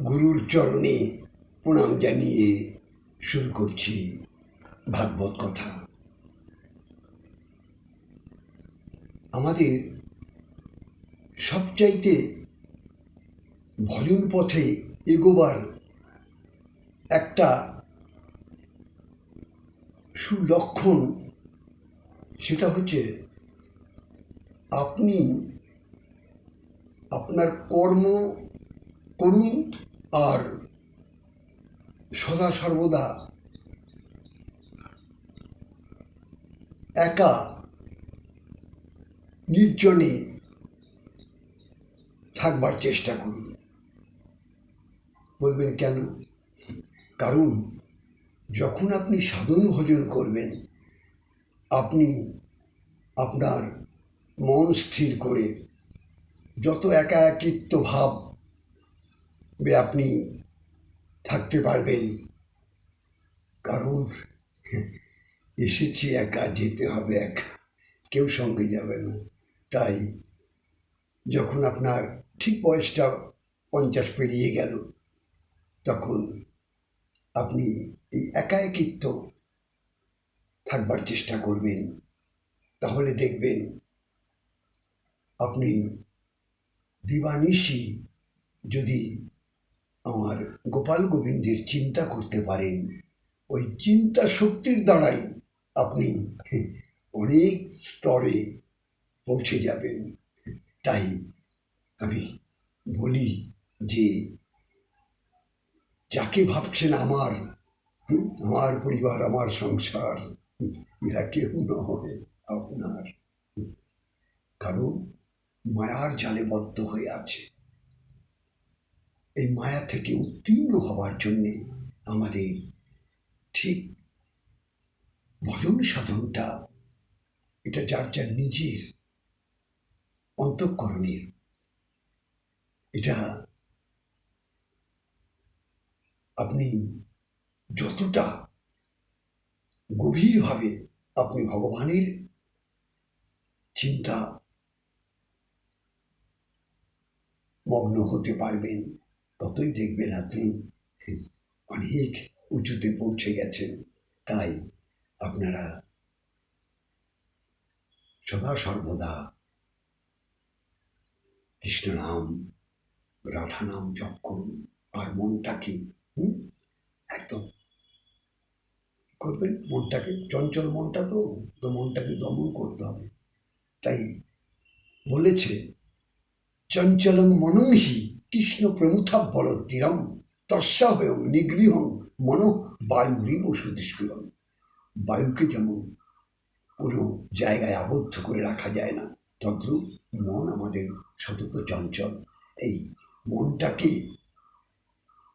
গুরুর চরণে প্রণাম জানিয়ে শুরু করছি ভাগবত কথা। আমাদের সবচাইতে ভজন পথে এগোবার একটা সুলক্ষণ, সেটা হচ্ছে আপনি আপনার কর্ম করুন আর সদা সর্বদা একা নির্জনে থাকবার চেষ্টা করুন। বলবেন কেন? কারণ যখন আপনি সাধন ভজন করবেন, আপনি আপনার মন স্থির করে যত একাকিত্ব ভাব আপনি থাকতে পারবেন। কারণ এসেছি একা, যেতে হবে একা, কেউ সঙ্গে যাবে না। তাই যখন আপনার ঠিক বয়সটা 50 পেরিয়ে গেল, তখন আপনি এই একাকিত্ব থাকবার চেষ্টা করবেন। তাহলে দেখবেন আপনি দিবানিশি যদি আমার গোপাল গোবিন্দের চিন্তা করতে পারেন, ওই চিন্তা শক্তির দ্বারাই আপনি অনেক স্তরে পৌঁছে যাবেন। তাই আমি বলি যে যাকে ভাবছেন আমার পরিবার, আমার সংসার, এরা কেউ নয় আপনার। কারণ মায়ার জালে বদ্ধ হয়ে আছে। এই মায়া থেকে উত্তীর্ণ হবার জন্যে আমাদের ঠিক ভজন সাধনটা, এটা যার যার নিজের অন্তঃকরণের। এটা আপনি যতটা গভীরভাবে আপনি ভগবানের চিন্তা মগ্ন হতে পারবেন, ততই দেখবেন আপনি অনেক উঁচুতে পৌঁছে গেছেন। তাই আপনারা সদা সর্বদা কৃষ্ণ নাম, রাধা নাম জপ করুন। আর মনটাকে একদম করবেন, মনটাকে, চঞ্চল মনটা তো মনটাকে দমন করতে হবে। তাই বলেছে, চঞ্চলং মনং হি কৃষ্ণ প্রমুথা বলতিরম তস্যাহং নিগৃহং মন বায়ুরিব সুদৃষ্টিরম। বায়ুকে যেমন কোনো জায়গায় আবদ্ধ করে রাখা যায় না, তদ্রূপ মন আমাদের সতত চঞ্চল। এই মনটাকে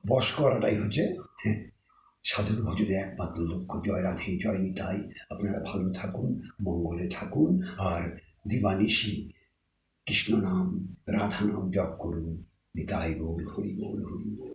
বশ করাটাই হচ্ছে সাধন ভজনের একমাত্র লক্ষ্য। জয় রাধে, জয় নিতাই। আপনারা ভালো থাকুন, মঙ্গলে থাকুন, আর দিবানিশি কৃষ্ণ নাম, রাধা নাম জপ করুন। নিতাই গৌর, হরি গৌর, হরি গৌর।